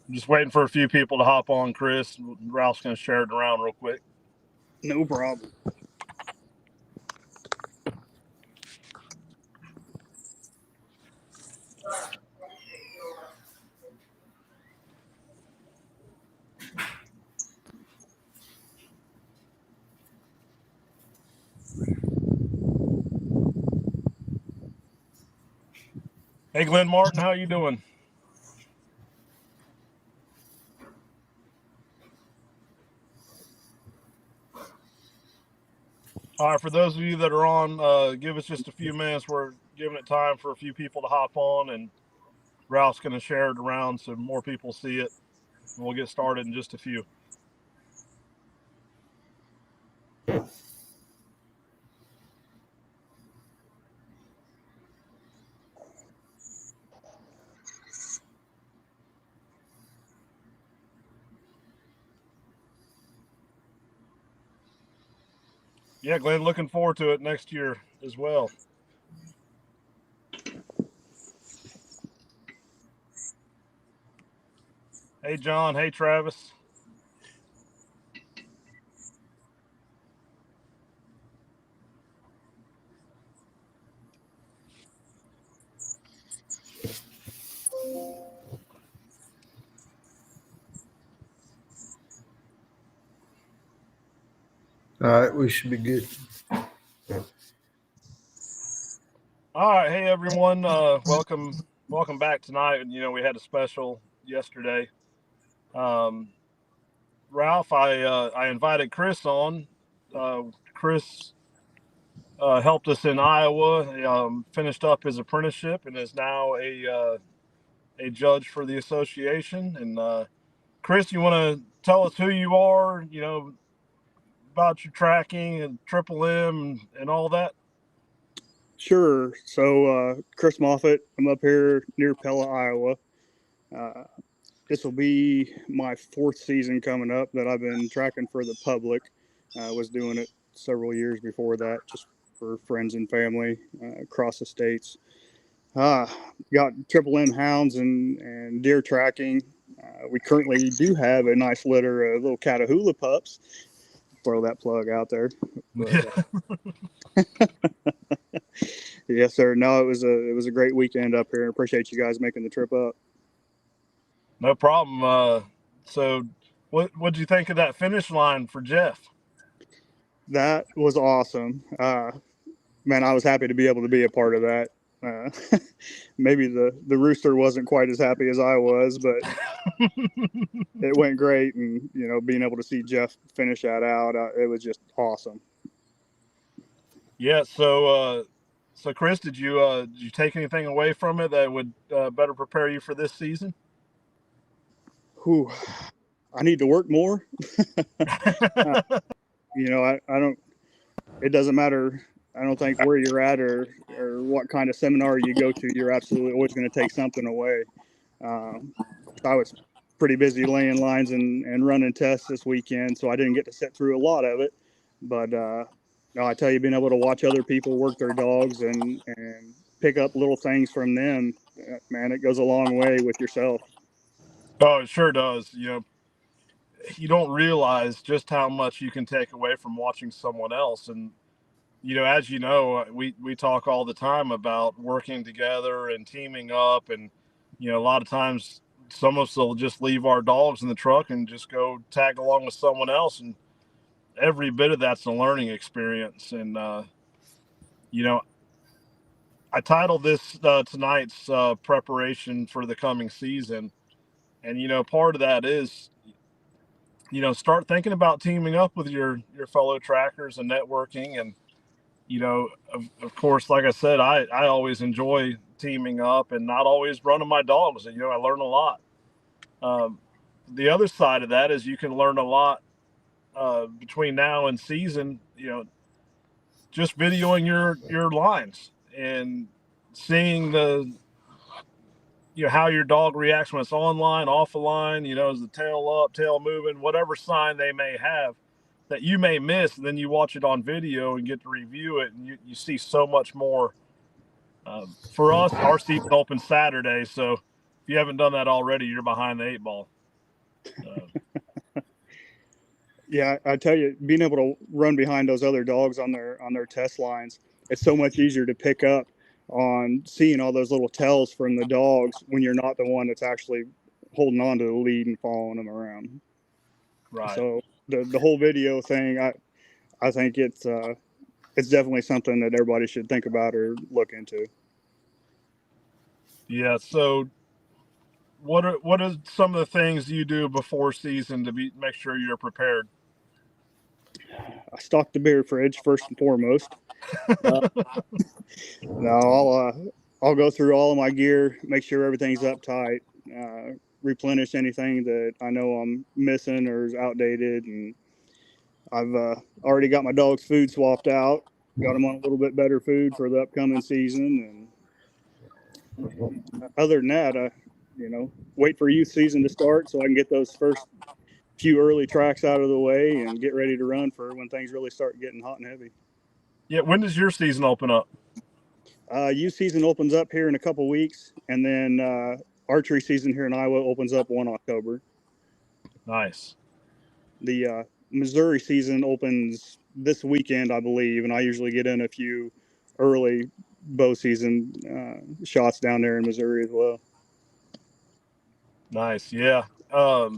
I'm just waiting for a few people to hop on, Chris. Ralph's going to share it around real quick. No problem. Hey, Glenn Martin, how you doing? All right, for those of you that are on, give us just a few minutes. We're giving it time for a few people to hop on, and Ralph's going to share it around so more people see it. And we'll get started in just a few. Yeah, Glenn, looking forward to it next year as well. Hey, John. Hey, Travis. All right, we should be good. All right, hey everyone. Welcome back tonight. You know, we had a special yesterday. Ralph, I invited Chris on. Chris helped us in Iowa. Finished up his apprenticeship and is now a judge for the association. And Chris, you want to tell us who you are? You know, about your tracking and Triple M and all that. Sure. So, Chris Moffett, I'm up here near Pella, Iowa. This will be my fourth season coming up that I've been tracking for the public. I was doing it several years before that, just for friends and family across the states. Got Triple M Hounds and deer tracking. We currently do have a nice litter of little Catahoula pups. Throw that plug out there. But, yes, sir. No, it was a great weekend up here. I appreciate you guys making the trip up. No problem. So, what did you think of that finish line for Jeff? That was awesome. Man, I was happy to be able to be a part of that. Maybe the rooster wasn't quite as happy as I was, but it went great. And, you know, being able to see Jeff finish that out, it was just awesome. Yeah. So Chris, did you take anything away from it that would better prepare you for this season? Whew. I need to work more. You know, I don't. It doesn't matter. I don't think where you're at or what kind of seminar you go to. You're absolutely always going to take something away. I was pretty busy laying lines and running tests this weekend, so I didn't get to sit through a lot of it. But no, I tell you, being able to watch other people work their dogs and pick up little things from them, man, it goes a long way with yourself. Oh, it sure does. You know, you don't realize just how much you can take away from watching someone else. And, you know, as you know, we talk all the time about working together and teaming up. And, you know, a lot of times some of us will just leave our dogs in the truck and just go tag along with someone else. And every bit of that's a learning experience. And, you know, I titled this tonight's preparation for the coming season. And, you know, part of that is, you know, start thinking about teaming up with your fellow trackers and networking. And, you know, of course, like I said, I always enjoy teaming up and not always running my dogs. You know, I learn a lot. The other side of that is you can learn a lot between now and season, you know, just videoing your lines and seeing you know, how your dog reacts when it's on line, off the line, you know, is the tail up, tail moving, whatever sign they may have. that you may miss, and then you watch it on video and get to review it, and you see so much more. For us, our season opens Saturday, so if you haven't done that already, you're behind the 8 ball. Yeah, I tell you, being able to run behind those other dogs on their test lines, it's so much easier to pick up on seeing all those little tells from the dogs when you're not the one that's actually holding on to the lead and following them around. Right. So the whole video thing, I think it's definitely something that everybody should think about or look into. Yeah. So what are some of the things you do before season to make sure you're prepared? I stock the beer fridge first and foremost. No, I'll go through all of my gear, make sure everything's up tight, replenish anything that I know I'm missing or is outdated, and I've already got my dog's food swapped out, got them on a little bit better food for the upcoming season, and other than that, wait for youth season to start so I can get those first few early tracks out of the way and get ready to run for when things really start getting hot and heavy. Yeah. When does your season open up? Youth season opens up here in a couple weeks, and then archery season here in Iowa opens up 1 October. Nice. The Missouri season opens this weekend, I believe, and I usually get in a few early bow season shots down there in Missouri as well. Nice. Yeah. I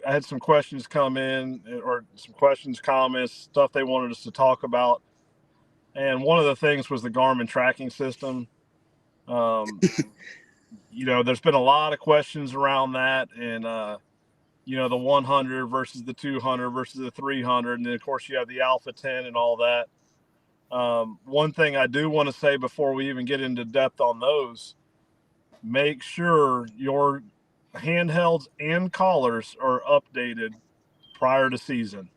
had some questions come in, or some questions, comments, stuff they wanted us to talk about. And one of the things was the Garmin tracking system. There's been a lot of questions around that, and the 100 versus the 200 versus the 300, and then of course you have the Alpha 10 and all that. One thing I do want to say before we even get into depth on those, make sure your handhelds and collars are updated prior to season.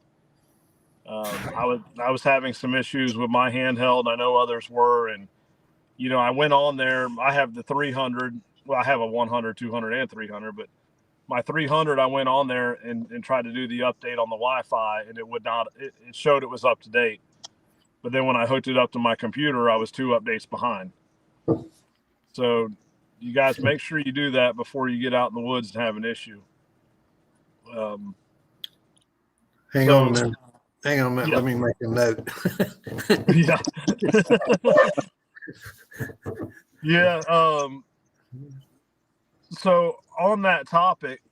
I was having some issues with my handheld. I know others were, and I went on there. I have the 300. Well, I have a 100, 200, and 300, but my 300, I went on there and tried to do the update on the Wi-Fi, and it would not. It showed it was up to date, but then when I hooked it up to my computer, I was 2 updates behind. So you guys make sure you do that before you get out in the woods and have an issue. Hang on a minute. Yeah. Let me make a note. Yeah. Yeah. So on that topic,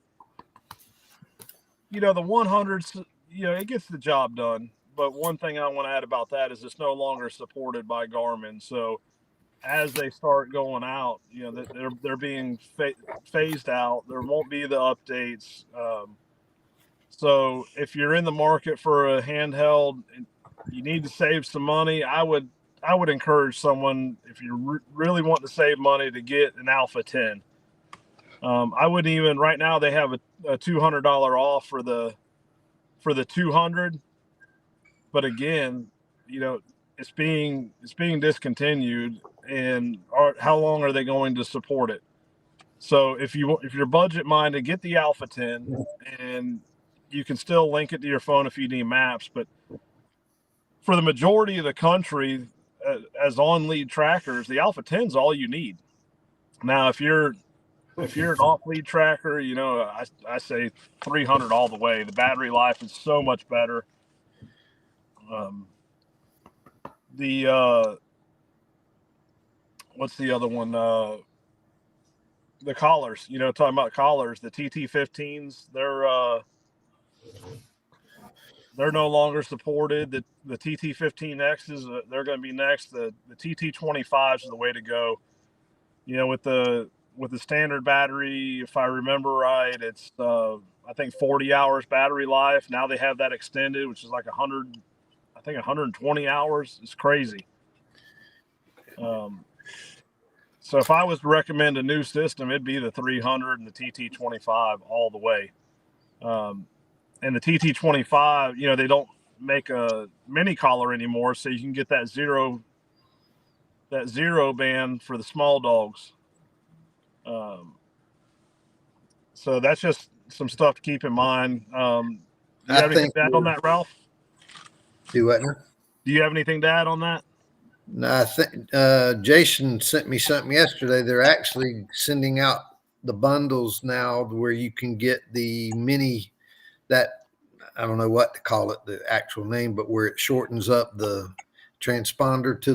the 100s, it gets the job done. But one thing I want to add about that is it's no longer supported by Garmin. So as they start going out, they're being phased out. There won't be the updates. So if you're in the market for a handheld, you need to save some money. I would encourage someone, if you really want to save money, to get an Alpha 10. I wouldn't even, right now they have a $200 off for the 200, but again, it's being discontinued, and how long are they going to support it? So if you're budget minded, get the Alpha 10, and you can still link it to your phone if you need maps. But for the majority of the country, as on lead trackers, the Alpha 10 is all you need. Now, if you're an off lead tracker, I say 300 all the way. The battery life is so much better. What's the other one? The collars, talking about collars, the TT15s, they're no longer supported. The TT15Xs, they're going to be next. The TT25s is the way to go. With the standard battery, if I remember right, it's I think 40 hours battery life. Now they have that extended, which is like 100, I think 120 hours. It's crazy. So if I was to recommend a new system, it'd be the 300 and the TT25 all the way. And the TT25, they don't make a mini collar anymore, so you can get that zero band for the small dogs. So that's just some stuff to keep in mind. Do you have anything to add on that, Ralph? Do what now? Do you have anything to add on that? No, I think Jason sent me something yesterday. They're actually sending out the bundles now where you can get the mini, that I don't know what to call it, the actual name, but where it shortens up the transponder to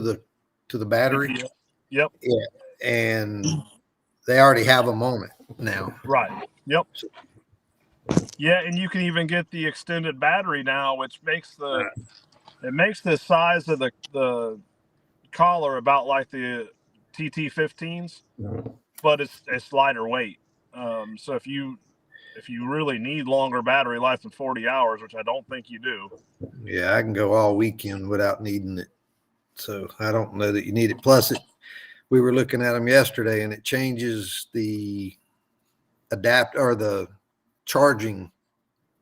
the battery. Yep. Yeah, and they already have them on it now. Right. Yep. Yeah, and you can even get the extended battery now, which makes the size of the collar about like the TT15s, but it's lighter weight. So if you really need longer battery life than 40 hours, which I don't think you do. Yeah, I can go all weekend without needing it. So I don't know that you need it. Plus, we were looking at them yesterday, and it changes the adapt or the charging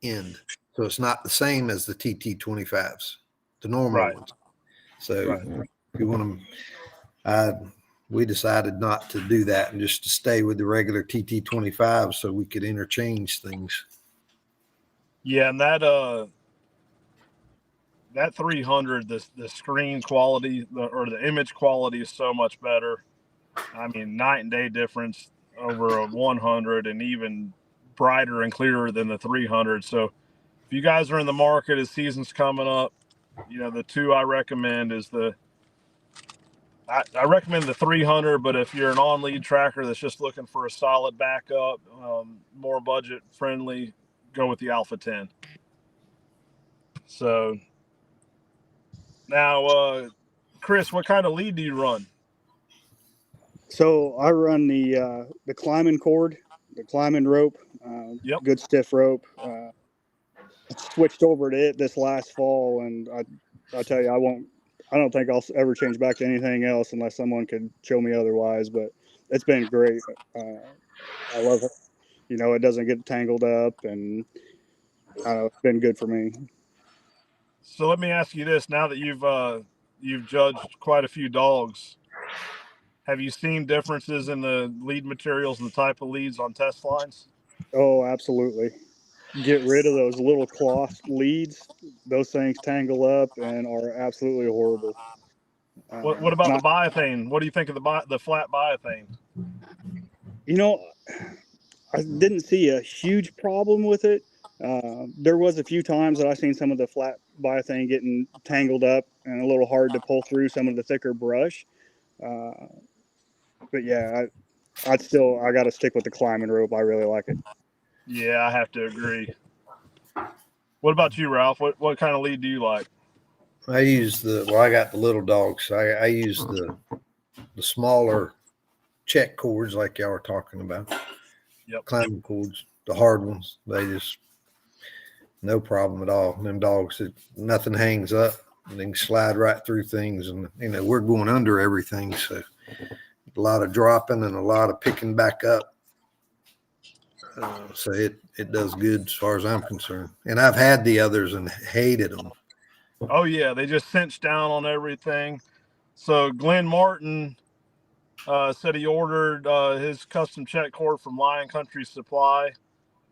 end. So it's not the same as the TT25s, the normal ones. So if you want them, we decided not to do that and just to stay with the regular TT25 so we could interchange things. Yeah, and that 300, the screen quality or the image quality is so much better. I mean, night and day difference over a 100, and even brighter and clearer than the 300. So if you guys are in the market as season's coming up, the two I recommend is I recommend the 300, but if you're an on-lead tracker that's just looking for a solid backup, more budget friendly, go with the Alpha 10. So now, Chris, what kind of lead do you run? So I run the climbing cord, the climbing rope, good stiff rope. I switched over to it this last fall, and I tell you, I don't think I'll ever change back to anything else unless someone could show me otherwise. But it's been great. I love it. It doesn't get tangled up, and it's been good for me. So let me ask you this: now that you've judged quite a few dogs, have you seen differences in the lead materials and the type of leads on test lines? Oh, absolutely. Get rid of those little cloth leads. Those things tangle up and are absolutely horrible. What about the biothane? What do you think of the flat biothane? I didn't see a huge problem with it. There was a few times that I seen some of the flat biothane getting tangled up and a little hard to pull through some of the thicker brush. But yeah, I got to stick with the climbing rope. I really like it. Yeah, I have to agree. What about you, Ralph? What kind of lead do you like? I use I got the little dogs. So I use the smaller check cords like y'all were talking about. Yep. Climbing cords, the hard ones. They just no problem at all. Them dogs, nothing hangs up. And they can slide right through things, and we're going under everything, so a lot of dropping and a lot of picking back up. So it does good as far as I'm concerned. And I've had the others and hated them. Oh yeah, they just cinch down on everything. So Glenn Martin said he ordered his custom check cord from Lion Country Supply.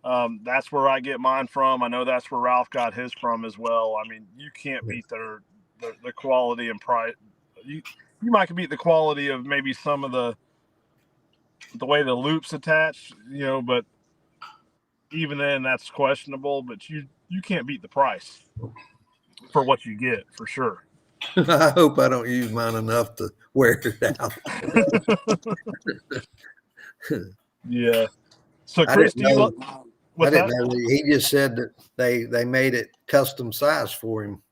That's where I get mine from. I know that's where Ralph got his from as well. I mean, you can't beat the quality and price. You might beat the quality of maybe some of the way the loops attach, but even then that's questionable. But you can't beat the price for what you get, for sure. I hope I don't use mine enough to wear it out. Yeah. So Chris, I didn't know. He just said that they made it custom size for him.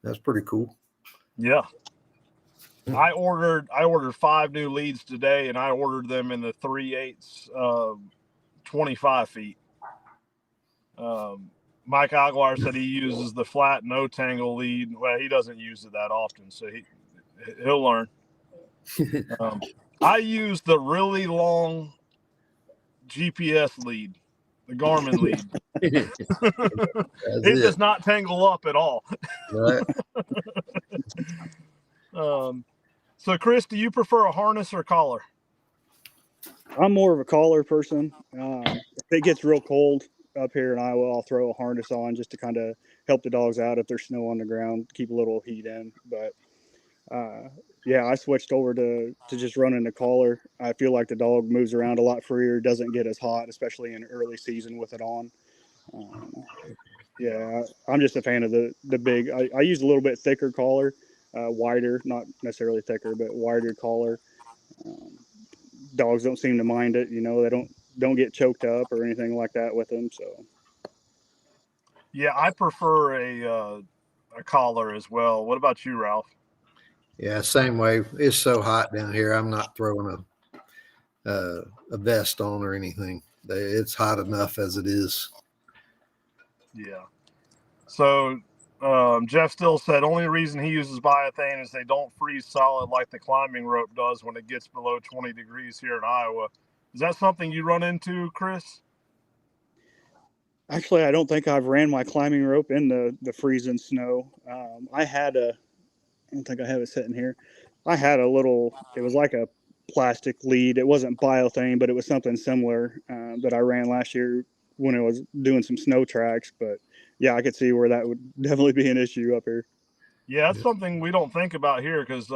That's pretty cool. Yeah. I ordered 5 new leads today, and I ordered them in the 3/8 25 feet. Mike Aguilar said he uses the flat no tangle lead. Well, he doesn't use it that often, so he'll learn. I use the really long GPS lead, the Garmin lead. It does not tangle up at all. Right. So Chris, do you prefer a harness or collar? I'm more of a collar person. If it gets real cold, up here in Iowa, I'll throw a harness on just to kind of help the dogs out if there's snow on the ground, keep a little heat in. But yeah, I switched over to just running the collar. I feel like the dog moves around a lot freer, doesn't get as hot, especially in early season with it on. Yeah, I'm just a fan of the big. I use a little bit thicker collar, wider, not necessarily thicker, but wider collar. Um, Dogs don't seem to mind it. They don't get choked up or anything like that with them. So Yeah, I prefer a collar as well. What about you, Ralph? Yeah, same way. It's so hot down here. I'm not throwing a vest on or anything. It's hot enough as it is. Yeah. So Jeff Still said only reason he uses biothane is they don't freeze solid like the climbing rope does when it gets below 20 degrees here in Iowa. Is that something you run into, Chris? actually, I don't think I've ran my climbing rope in the freezing snow. I don't think I have it sitting here. I had a little. It was like a plastic lead. It wasn't biothane, but it was something similar that I ran last year when I was doing some snow tracks. But yeah, I could see where that would definitely be an issue up here. Yeah, that's something we don't think about here because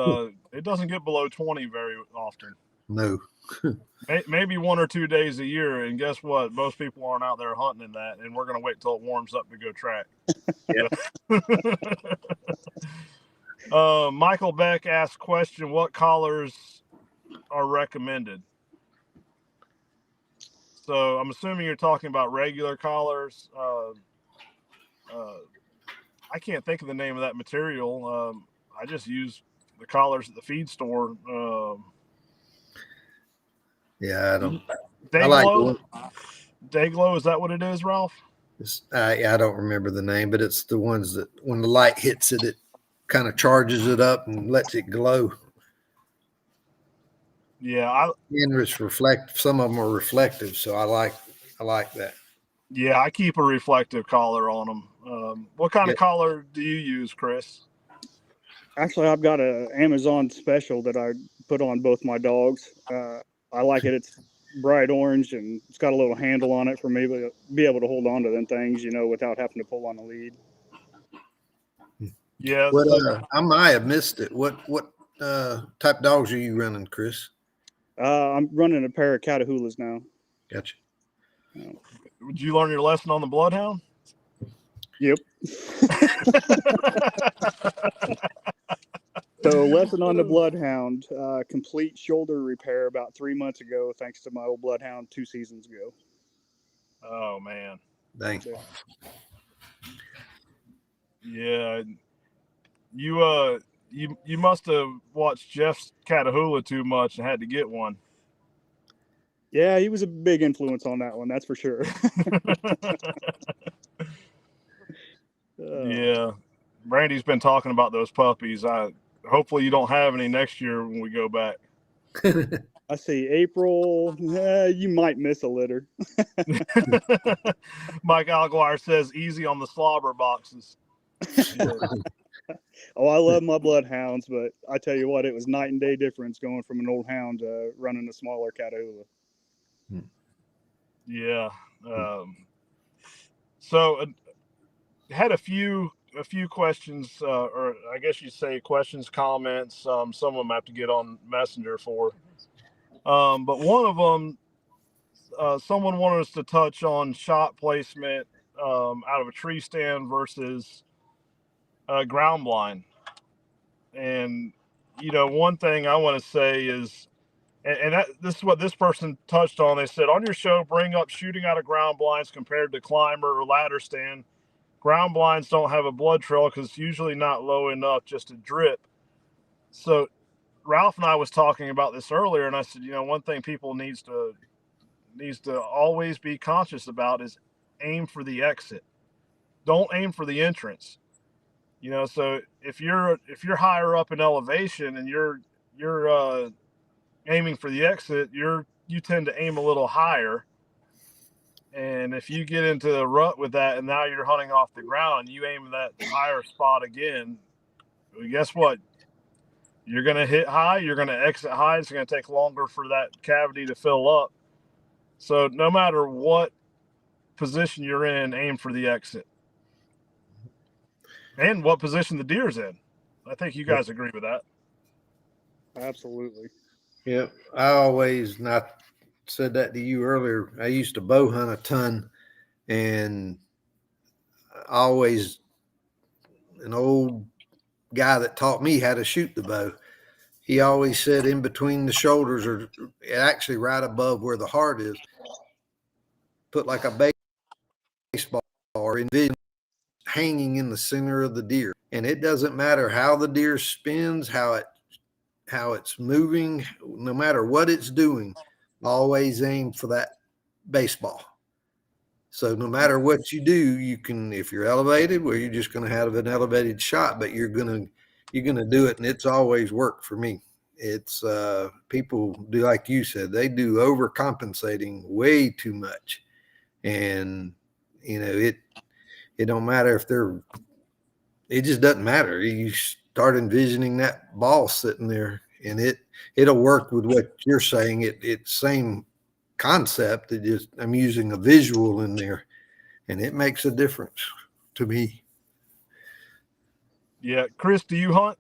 it doesn't get below 20 very often. No. Maybe 1 or 2 days a year, and guess what? Most people aren't out there hunting in that, and we're going to wait till it warms up to go track. Michael Beck asked question, what collars are recommended? So I'm assuming you're talking about regular collars. I can't think of the name of that material. I just use the collars at the feed store. Yeah, I don't. Dayglow? Dayglow, is that what it is, Ralph? I don't remember the name, but it's the ones that when the light hits it, it kind of charges it up and lets it glow. Yeah, Some of them are reflective, so I like that. Yeah, I keep a reflective collar on them. What kind of collar do you use, Chris? Actually, I've got an Amazon special that I put on both my dogs. I like it. It's bright orange and it's got a little handle on it for me to be able to hold on to them things, without having to pull on the lead. Yeah. I might have missed it. What type of dogs are you running, Chris? I'm running a pair of Catahoulas now. Gotcha. Did you learn your lesson on the Bloodhound? Yep. So, lesson on the Bloodhound, complete shoulder repair about 3 months ago, thanks to my old Bloodhound 2 seasons ago. Oh, man. Dang. Yeah. You must have watched Jeff's Catahoula too much and had to get one. Yeah, he was a big influence on that one, that's for sure. Yeah. Brandy's been talking about those puppies. Hopefully you don't have any next year when we go back. I see April. You might miss a litter. Mike Alguire says easy on the slobber boxes. Oh, I love my Bloodhounds, but I tell you what, it was night and day difference going from an old hound to running a smaller Catahoula. Yeah. So had a few questions, or I guess you say questions, comments. Some of them have to get on Messenger for. But one of them, someone wanted us to touch on shot placement out of a tree stand versus ground blind. And, one thing I want to say is, and this is what this person touched on. They said, on your show, bring up shooting out of ground blinds compared to climber or ladder stand. Ground blinds don't have a blood trail because it's usually not low enough just to drip. So Ralph and I was talking about this earlier, and I said, one thing people needs to always be conscious about is aim for the exit. Don't aim for the entrance. So if you're higher up in elevation and you're aiming for the exit, you tend to aim a little higher. And if you get into a rut with that and now you're hunting off the ground and you aim that higher spot again, well, guess what? You're going to hit high, you're going to exit high. It's going to take longer for that cavity to fill up. So no matter what position you're in, aim for the exit. And what position the deer's in. I think you guys agree with that. Absolutely. Yep. I always, not said that to you earlier, I used to bow hunt a ton, and I always, an old guy that taught me how to shoot the bow, he always said in between the shoulders, or actually right above where the heart is, put like a baseball or envision hanging in the center of the deer. And it doesn't matter how the deer spins, how it's moving, no matter what it's doing, always aim for that baseball. So no matter what you do, you can, if you're elevated, well, you're just going to have an elevated shot, but you're going to do it. And it's always worked for me. It's people do, like you said, they do overcompensating way too much. And, it don't matter if it just doesn't matter. You start envisioning that ball sitting there, and it'll work with what you're saying. It's same concept. I'm using a visual in there, and it makes a difference to me. Yeah. Chris, do you hunt?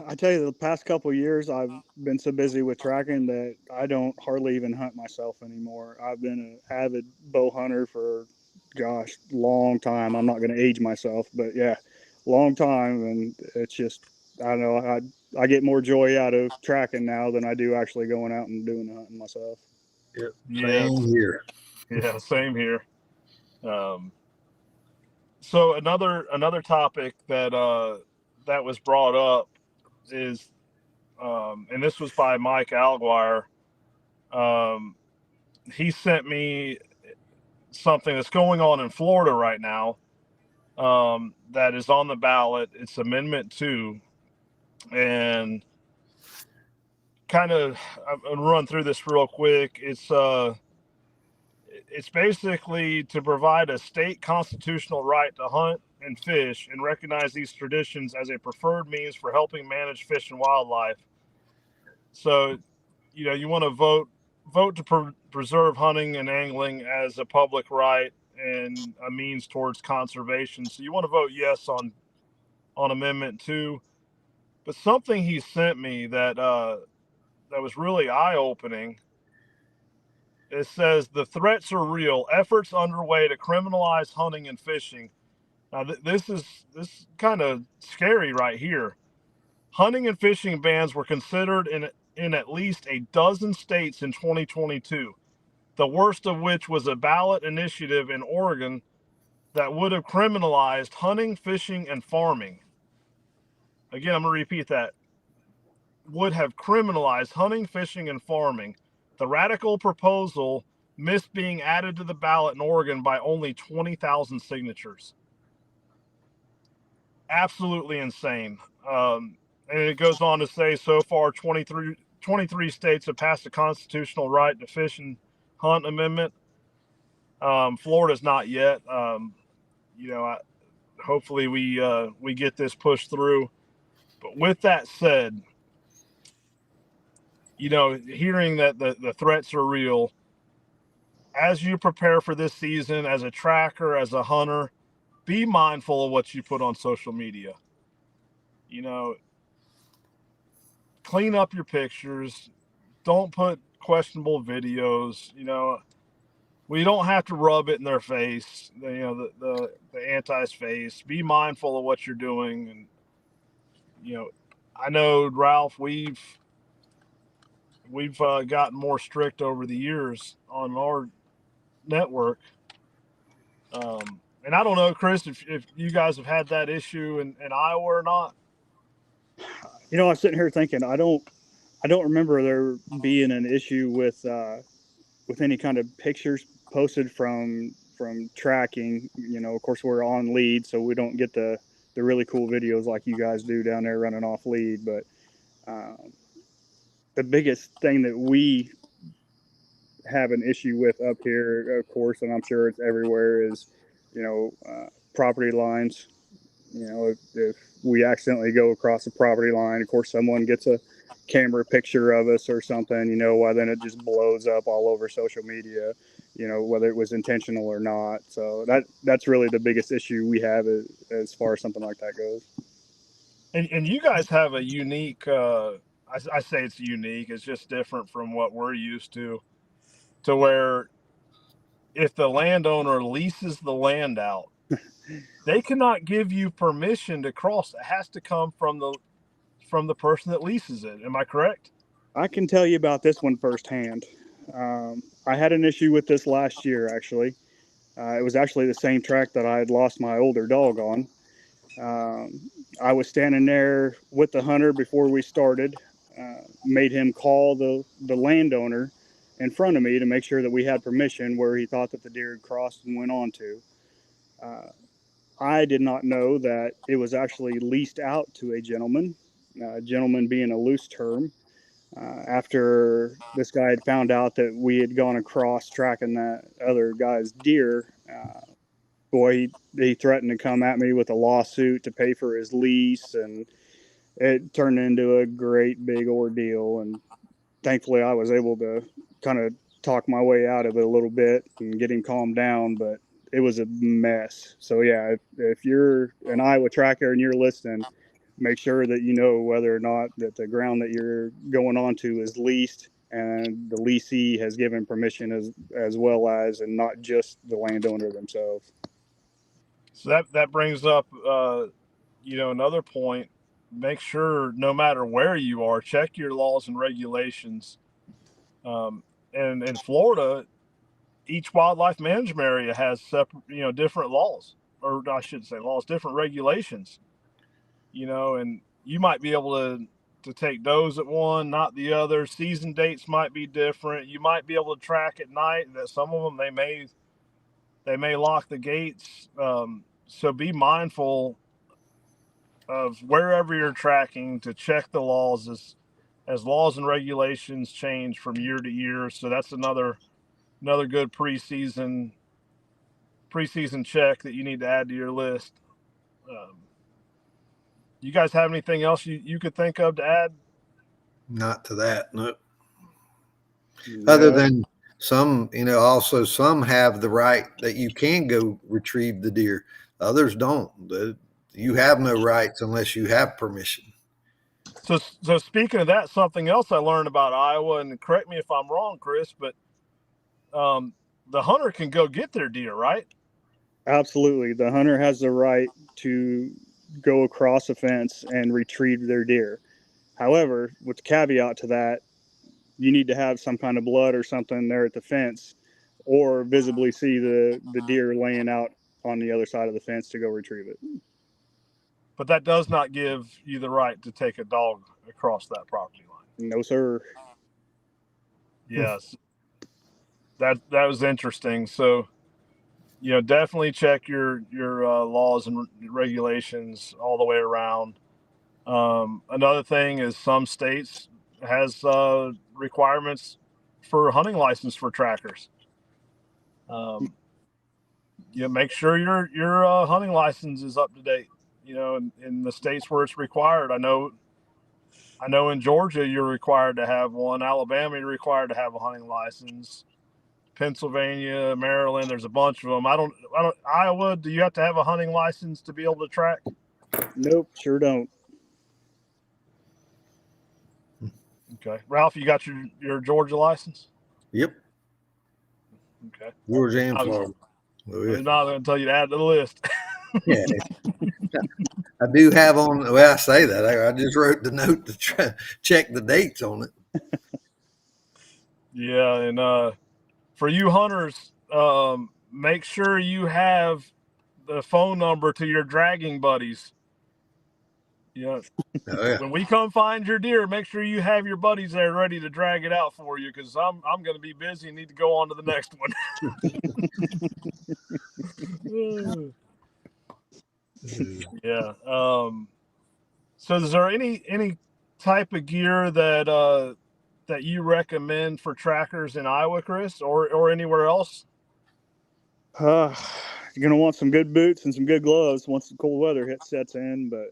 I tell you, the past couple of years, I've been so busy with tracking that I don't hardly even hunt myself anymore. I've been an avid bow hunter for, gosh, long time. I'm not going to age myself, but yeah, long time. And it's just, I don't know, I get more joy out of tracking now than I do actually going out and doing the hunting myself. Yep. Yeah. Same here. Yeah, same here. So another topic that was brought up is, and this was by Mike Alguire. He sent me something that's going on in Florida right now, that is on the ballot. It's Amendment 2, and kind of, I'm gonna run through this real quick. It's basically to provide a state constitutional right to hunt and fish and recognize these traditions as a preferred means for helping manage fish and wildlife. So, you want to vote to preserve hunting and angling as a public right and a means towards conservation. So you want to vote yes on Amendment 2. But something he sent me that was really eye-opening. It says the threats are real. Efforts underway to criminalize hunting and fishing. Now, this is kind of scary right here. Hunting and fishing bans were considered in at least a dozen states in 2022. The worst of which was a ballot initiative in Oregon that would have criminalized hunting, fishing, and farming. Again, I'm going to repeat that. Would have criminalized hunting, fishing, and farming. The radical proposal missed being added to the ballot in Oregon by only 20,000 signatures. Absolutely insane. And it goes on to say, so far, 23 states have passed a constitutional right to fish and hunt amendment. Florida's not yet. Hopefully we get this pushed through. But with that said, hearing that the threats are real, as you prepare for this season, as a tracker, as a hunter, be mindful of what you put on social media. Clean up your pictures. Don't put questionable videos. We don't have to rub it in their face. The anti's face. Be mindful of what you're doing. And I know, Ralph, we've gotten more strict over the years on our network. And I don't know, Chris, if you guys have had that issue in Iowa or not. I'm sitting here thinking, I don't remember there being an issue with any kind of pictures posted from tracking. Of course, we're on lead, so we don't get the really cool videos like you guys do down there running off lead. But the biggest thing that we have an issue with up here, of course, and I'm sure it's everywhere, is property lines. If we accidentally go across a property line, of course, someone gets a camera picture of us or something, why then it just blows up all over social media. whether it was intentional or not. So that's really the biggest issue we have as far as something like that goes. And you guys have a unique, I say it's unique, it's just different from what we're used to where if the landowner leases the land out, they cannot give you permission to cross. It has to come from the person that leases it. Am I correct? I can tell you about this one firsthand. I had an issue with this last year, actually. It was actually the same track that I had lost my older dog on. I was standing there with the hunter before we started, made him call the landowner in front of me to make sure that we had permission where he thought that the deer had crossed and went on to. I did not know that it was actually leased out to a gentleman being a loose term. After this guy had found out that we had gone across tracking that other guy's deer, boy, he threatened to come at me with a lawsuit to pay for his lease, and it turned into a great big ordeal. And thankfully, I was able to kind of talk my way out of it a little bit and get him calmed down, but it was a mess. So yeah, if you're an Iowa tracker and you're listening, make sure that you know whether or not that the ground that you're going onto is leased and the leasee has given permission as well as, and not just the landowner themselves. So that brings up, another point. Make sure no matter where you are, check your laws and regulations. And in Florida, each wildlife management area has separate, different laws, or I should say laws, different regulations. And you might be able to take does at one, not the other. Season dates might be different. You might be able to track at night. That some of them they may lock the gates. So be mindful of wherever you're tracking to check the laws as laws and regulations change from year to year. So that's another good preseason check that you need to add to your list. You guys have anything else you could think of to add? Not to that, no. No. Other than some, also some have the right that you can go retrieve the deer. Others don't. You have no rights unless you have permission. So speaking of that, something else I learned about Iowa, and correct me if I'm wrong, Chris, but the hunter can go get their deer, right? Absolutely. The hunter has the right to go across a fence and retrieve their deer. However, with the caveat to that, you need to have some kind of blood or something there at the fence, or visibly see the deer laying out on the other side of the fence to go retrieve it. But that does not give you the right to take a dog across that property line. No, sir. Yes. That was interesting. So, definitely check your laws and regulations all the way around. Another thing is some states has requirements for a hunting license for trackers. Make sure your hunting license is up to date. In the states where it's required. I know in Georgia you're required to have one. Alabama you're required to have a hunting license. Pennsylvania, Maryland, there's a bunch of them. I don't. Iowa, do you have to have a hunting license to be able to track? Nope, sure don't. Okay, Ralph, you got your Georgia license? Yep. Okay. Georgia and Florida. I'm not going to tell you to add to the list. Yeah. I do have on. Well, I say that I just wrote the note to check the dates on it. Yeah, and for you hunters, make sure you have the phone number to your dragging buddies. Oh, yeah. When we come find your deer, make sure you have your buddies there ready to drag it out for you, because I'm going to be busy and need to go on to the next one. Yeah. So is there any type of gear that you recommend for trackers in Iowa, Chris, or anywhere else? You're going to want some good boots and some good gloves once the cold weather sets in, but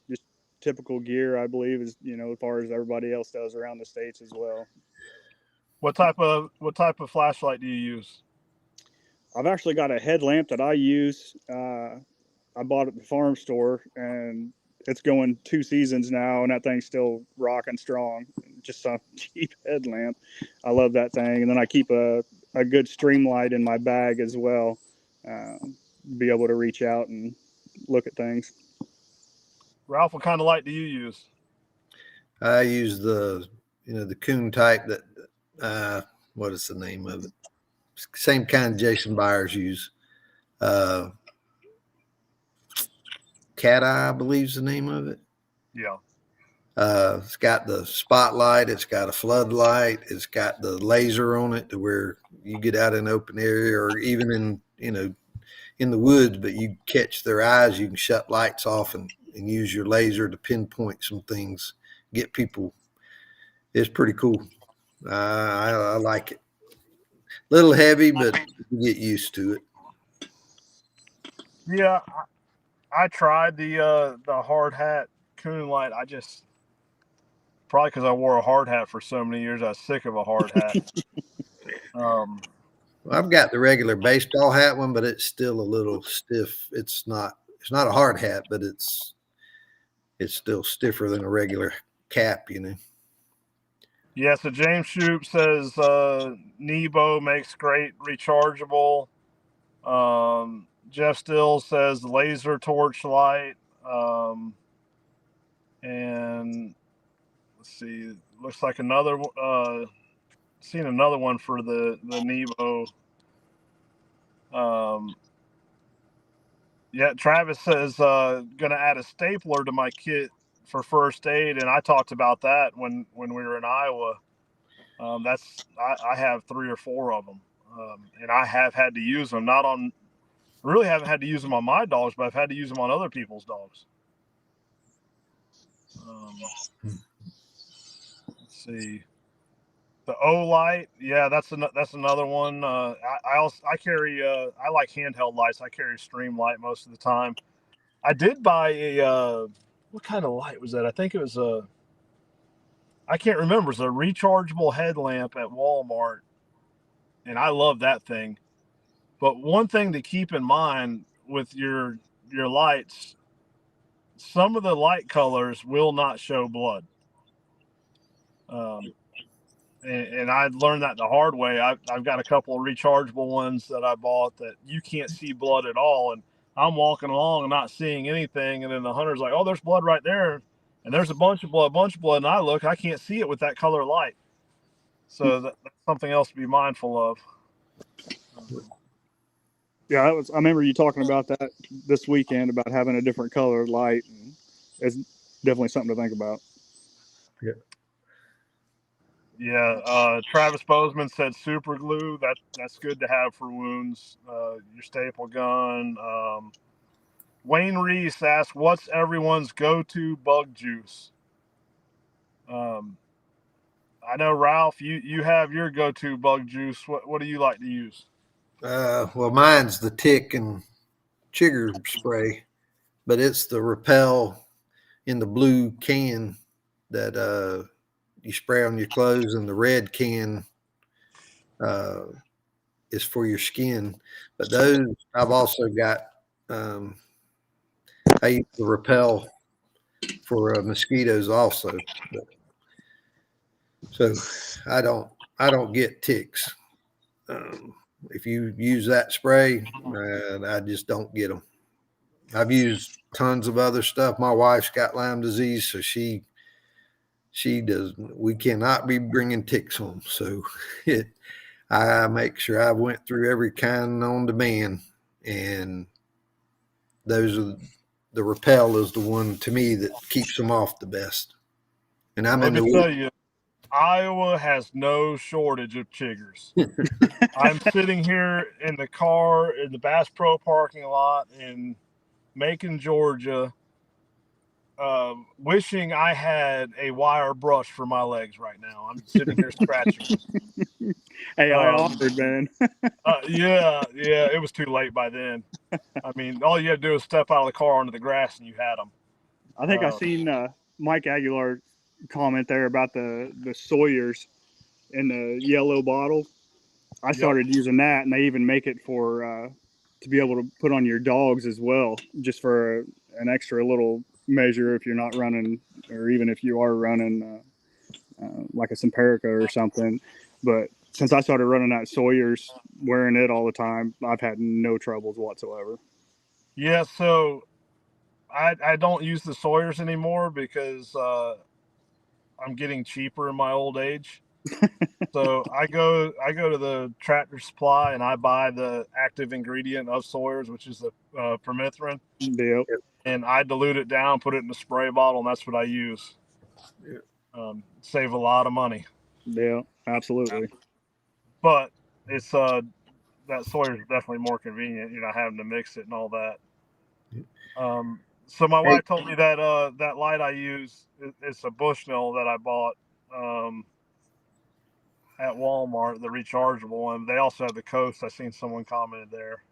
just typical gear, I believe, is, as far as everybody else does around the States as well. What type of flashlight do you use? I've actually got a headlamp that I use. I bought at the farm store, and it's going 2 seasons now, and that thing's still rocking strong. Just some cheap headlamp. I love that thing. And then I keep a good stream light in my bag as well. Be able to reach out and look at things. Ralph, what kind of light do you use? I use the Coon type that what is the name of it? Same kind Jason Byers use. Cat Eye, I believe is the name of it. Yeah. It's got the spotlight. It's got a floodlight. It's got the laser on it to where you get out in open area or even in the woods, but you catch their eyes. You can shut lights off and use your laser to pinpoint some things, get people. It's pretty cool. I like it. A little heavy, but you get used to it. Yeah, I tried the hard hat coon light. I just probably because I wore a hard hat for so many years, I was sick of a hard hat. I've got the regular baseball hat one, but it's still a little stiff. It's not a hard hat, but it's still stiffer than a regular cap, Yeah, so James Shoup says Nebo makes great rechargeable. Jeff Still says laser torch light. And let's see, looks like another seen another one for the Nebo. Yeah, Travis says gonna add a stapler to my kit for first aid, and I talked about that when we were in Iowa. I have 3 or 4 of them, and I have had to use them. Really haven't had to use them on my dogs, but I've had to use them on other people's dogs. Let's see. The O light, yeah, that's another one. I carry I like handheld lights. I carry stream light most of the time. I did buy a what kind of light was that? I think it was I can't remember. It's a rechargeable headlamp at Walmart, and I love that thing. But one thing to keep in mind with your lights, some of the light colors will not show blood. And I learned that the hard way. I've got a couple of rechargeable ones that I bought that you can't see blood at all. And I'm walking along and not seeing anything. And then the hunter's like, oh, there's blood right there. And there's a bunch of blood. And I look, I can't see it with that color light. So that's something else to be mindful of. Yeah, I remember you talking about that this weekend about having a different color light. And it's definitely something to think about. Yeah. Yeah, Travis Bozeman said super glue. That's good to have for wounds. Your staple gun. Wayne Reese asked, "What's everyone's go-to bug juice?" I know Ralph, you have your go-to bug juice. What do you like to use? Well, mine's the tick and chigger spray, but it's the Repel in the blue can that you spray on your clothes, and the red can is for your skin. But those I've also got. I use the Repel for mosquitoes also. So I don't get ticks. If you use that spray, I just don't get them. I've used tons of other stuff. My wife's got Lyme disease, so she does. We cannot be bringing ticks home. So I make sure I went through every kind on demand, and the Repel is the one to me that keeps them off the best. And I'm Let in me the tell you, Iowa has no shortage of chiggers. I'm sitting here in the car in the Bass Pro parking lot in Macon, Georgia, wishing I had a wire brush for my legs right now. I'm sitting here scratching. Hey, I offered, man. Yeah, it was too late by then. I mean, all you had to do is step out of the car onto the grass and you had them. I think I seen Mike Aguilar comment there about the Sawyers. in the yellow bottle. I started using that, and they even make it for to be able to put on your dogs as well, just for an extra little measure if you're not running, or even if you are running like a Simparica or something. But since I started running that Sawyer's, wearing it all the time, I've had no troubles whatsoever. Yeah, so I don't use the Sawyers anymore because I'm getting cheaper in my old age. So I go to the Tractor Supply and I buy the active ingredient of Sawyers, which is the permethrin, Deal. and I dilute it down, put it in a spray bottle, and that's what I use. Save a lot of money. Yeah, absolutely. But it's that Sawyer's definitely more convenient, having to mix it and all that. So my wife told me that that light I use, it's a Bushnell that I bought at Walmart, the rechargeable one. They also have the Coast. I seen someone commented there.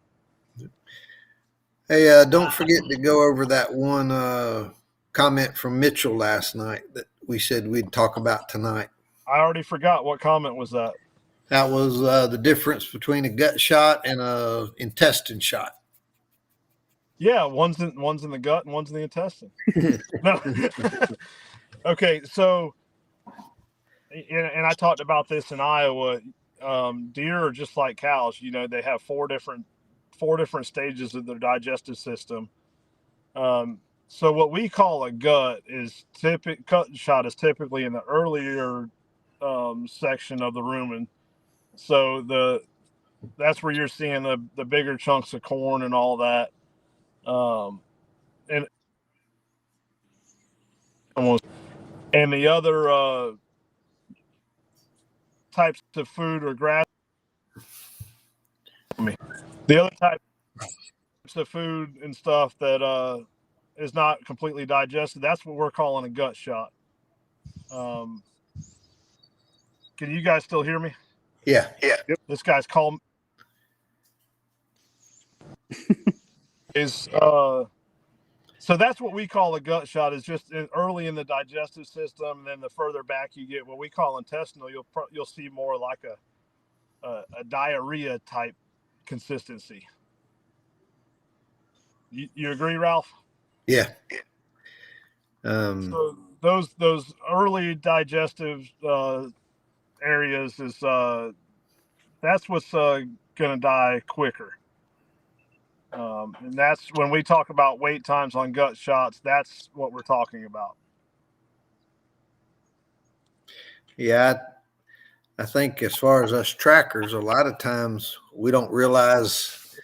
Hey, don't forget to go over that one comment from Mitchell last night that we said we'd talk about tonight. I already forgot what comment was that. That was the difference between a gut shot and a intestine shot. Yeah, one's in the gut and one's in the intestine. No. Okay, so, and I talked about this in Iowa. Deer are just like cows. They have four different stages of their digestive system. So what we call a gut shot is typically in the earlier section of the rumen. So that's where you're seeing the bigger chunks of corn and all that. And the other types of food or grass. The other types of food and stuff that is not completely digested, that's what we're calling a gut shot. Can you guys still hear me? Yeah. Yep. This guy's calling. So that's what we call a gut shot, is just early in the digestive system, and then the further back you get, what we call intestinal, you'll see more like a diarrhea type consistency. You agree, Ralph? Yeah. So those early digestive areas is that's what's gonna die quicker. And that's when we talk about wait times on gut shots, that's what we're talking about. Yeah, I think as far as us trackers, a lot of times we don't realize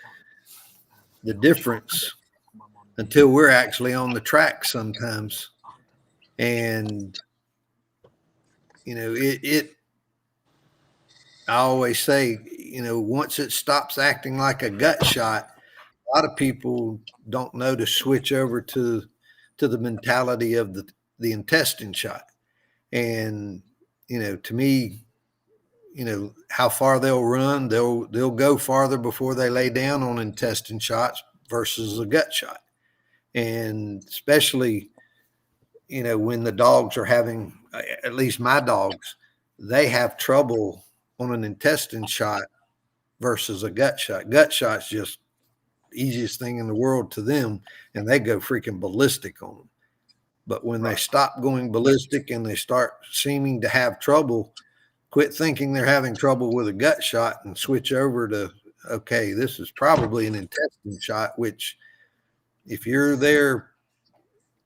the difference until we're actually on the track sometimes. And, I always say, once it stops acting like a gut shot, a lot of people don't know to switch over to the mentality of the intestine shot. And, to me, how far they'll run, they'll go farther before they lay down on intestine shots versus a gut shot. And especially, when the dogs are having, at least my dogs, they have trouble on an intestine shot versus a gut shot. Gut shot's just the easiest thing in the world to them, and they go freaking ballistic on them. But when they stop going ballistic and they start seeming to have trouble, quit thinking they're having trouble with a gut shot and switch over to, okay, this is probably an intestine shot, which if you're there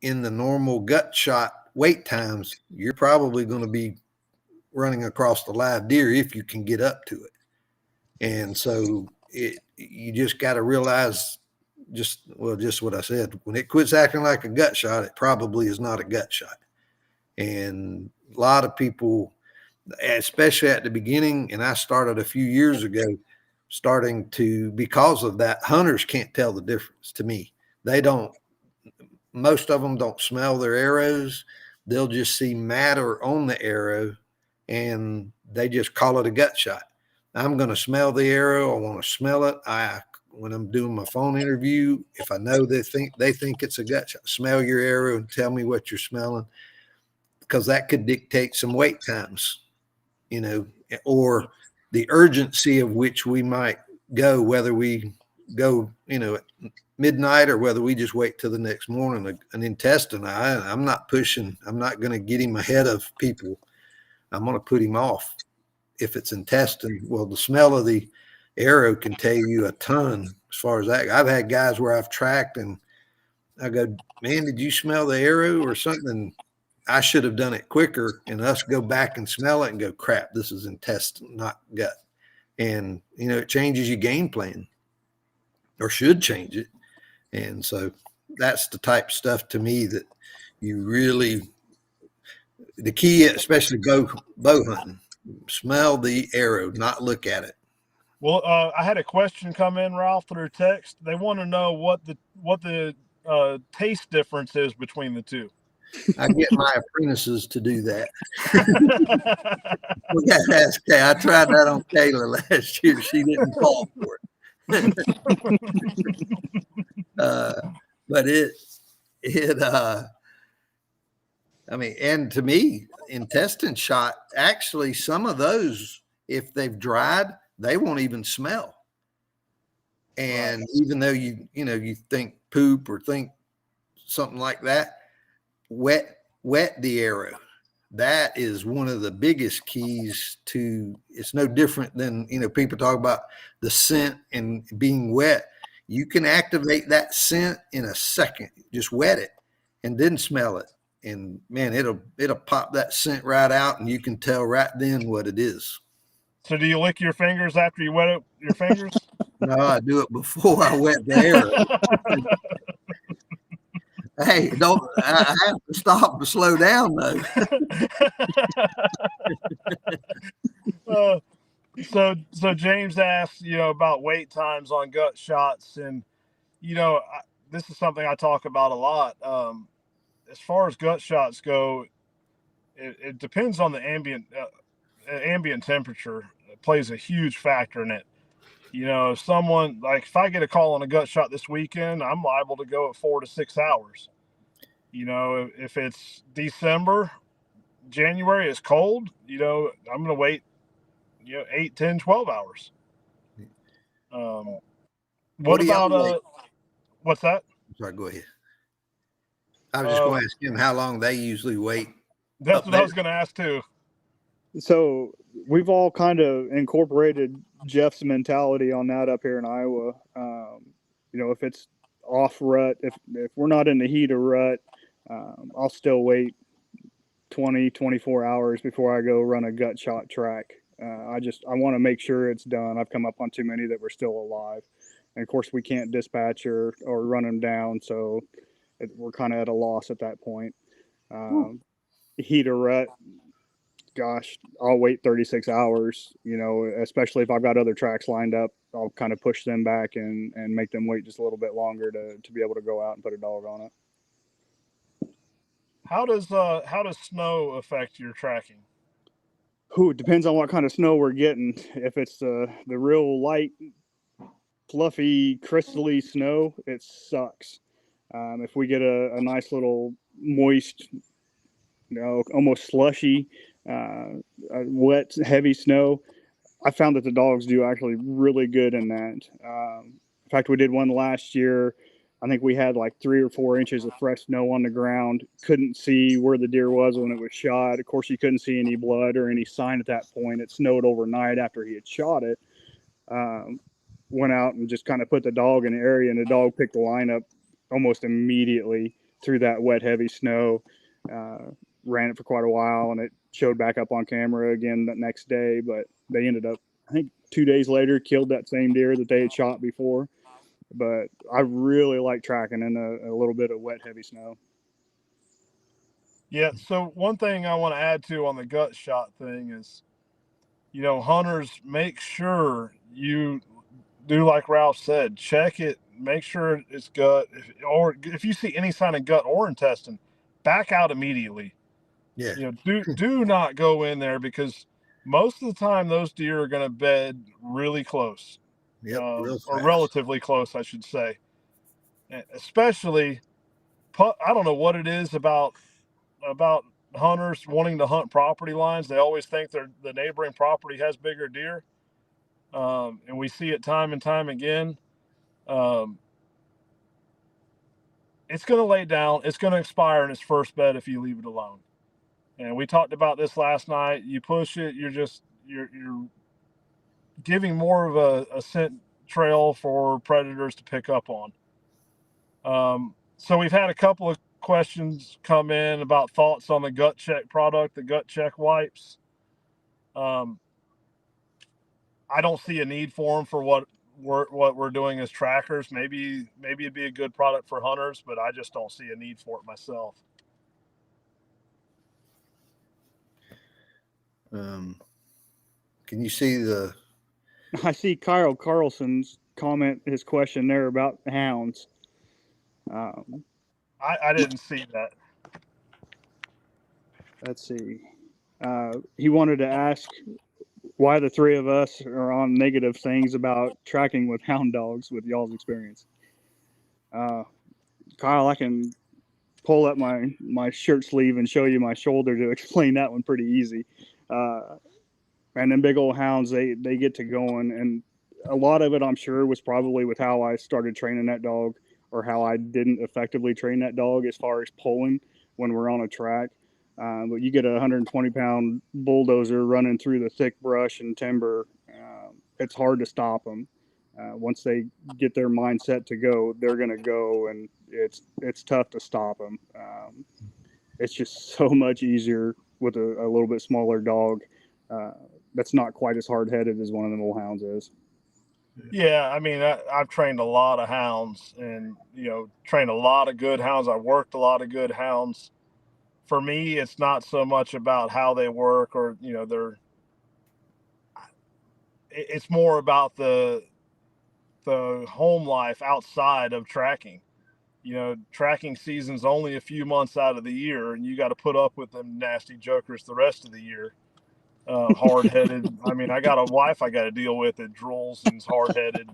in the normal gut shot wait times, you're probably going to be running across the live deer if you can get up to it. And so you just got to realize just what I said. When it quits acting like a gut shot, it probably is not a gut shot. And a lot of people, especially at the beginning, and I started a few years ago, because of that, hunters can't tell the difference to me. Most of them don't smell their arrows. They'll just see matter on the arrow and they just call it a gut shot. I'm going to smell the arrow. I want to smell it. When I'm doing my phone interview, if I know they think it's a gut shot, smell your arrow and tell me what you're smelling, because that could dictate some wait times. or the urgency of which we might go, whether we go, at midnight or whether we just wait till the next morning. An intestine, I'm not pushing. I'm not going to get him ahead of people. I'm going to put him off. If it's intestine, well, the smell of the arrow can tell you a ton as far as that. I've had guys where I've tracked and I go, man, did you smell the arrow or something? I should have done it quicker, and us go back and smell it and go, crap, this is intestine, not gut. And, it changes your game plan, or should change it. And so that's the type of stuff to me that you really, the key, especially bow hunting, smell the arrow, not look at it. Well, I had a question come in, Ralph, through text. They want to know what the taste difference is between the two. I get my apprentices to do that. We got to ask Kay. I tried that on Kayla last year. She didn't fall for it. But and to me, intestine shot, actually, some of those, if they've dried, they won't even smell. And right. Even though you think poop or think something like that, wet the arrow. That is one of the biggest keys to, it's no different than, people talk about the scent and being wet. You can activate that scent in a second. Just wet it and then smell it. And man, it'll pop that scent right out, and you can tell right then what it is. So do you lick your fingers after you wet your fingers? No, I do it before I wet the arrow. Hey, I have to stop and slow down though. So James asked, about wait times on gut shots, and this is something I talk about a lot. As far as gut shots go, it depends on the ambient temperature. It plays a huge factor in it. If I get a call on a gut shot this weekend, I'm liable to go at 4 to 6 hours. If it's December, January, it's cold, I'm going to wait, 8, 10, 12 hours. What about, what's that? Sorry, go ahead. I was just going to ask him how long they usually wait. That's what I was going to ask too. So we've all kind of incorporated Jeff's mentality on that up here in Iowa. If it's off rut, if we're not in the heat of rut, I'll still wait 20, 24 hours before I go run a gut shot track. I want to make sure it's done. I've come up on too many that were still alive. And of course we can't dispatch or run them down. So we're kind of at a loss at that point. Heat of rut, gosh, I'll wait 36 hours, especially if I've got other tracks lined up. I'll kind of push them back and make them wait just a little bit longer to be able to go out and put a dog on it. How does snow affect your tracking? It depends on what kind of snow we're getting. If it's the real light, fluffy, crystally snow, it sucks. If we get a nice little moist, almost slushy, wet, heavy snow, I found that the dogs do actually really good in that. In fact, we did one last year. I think we had like 3 or 4 inches of fresh snow on the ground. Couldn't see where the deer was when it was shot. Of course, you couldn't see any blood or any sign at that point. It snowed overnight after he had shot it. Went out and just kind of put the dog in the area, and the dog picked the line up almost immediately through that wet, heavy snow. Ran it for quite a while, and it showed back up on camera again the next day. But they ended up, I think 2 days later, killed that same deer that they had shot before. But I really like tracking in a little bit of wet, heavy snow. Yeah. So one thing I want to add to on the gut shot thing is, hunters, make sure you do like Ralph said, check it, make sure it's gut, or if you see any sign of gut or intestine, back out immediately. Yeah. Do not go in there, because most of the time those deer are going to bed really close. Yep, or relatively close, I should say. Especially, I don't know what it is about hunters wanting to hunt property lines. They always think the neighboring property has bigger deer. And we see it time and time again. It's going to lay down. It's going to expire in its first bed if you leave it alone. And we talked about this last night. You push it, you're giving more of a scent trail for predators to pick up on. So we've had a couple of questions come in about thoughts on the gut check product, the gut check wipes. I don't see a need for them for what we're doing as trackers. Maybe it'd be a good product for hunters, but I just don't see a need for it myself. Can you see the? I see Kyle Carlson's comment, his question there about hounds. I didn't see that. Let's see. He wanted to ask why the three of us are on negative things about tracking with hound dogs with y'all's experience. Kyle, I can pull up my shirt sleeve and show you my shoulder to explain that one pretty easy. And then big old hounds, they get to going. And a lot of it, I'm sure, was probably with how I started training that dog or how I didn't effectively train that dog as far as pulling when we're on a track. But you get a 120-pound bulldozer running through the thick brush and timber. It's hard to stop them. Once they get their mindset to go, they're going to go, and it's tough to stop them. It's just so much easier with a little bit smaller dog. That's not quite as hard-headed as one of them old hounds is. Yeah, I mean, I've trained a lot of hounds and, trained a lot of good hounds. I've worked a lot of good hounds. For me, it's not so much about how they work or, it's more about the home life outside of tracking. Tracking season's only a few months out of the year, and you got to put up with them nasty jokers the rest of the year. Hard-headed. I mean, I got a wife I got to deal with that drools and is hard-headed.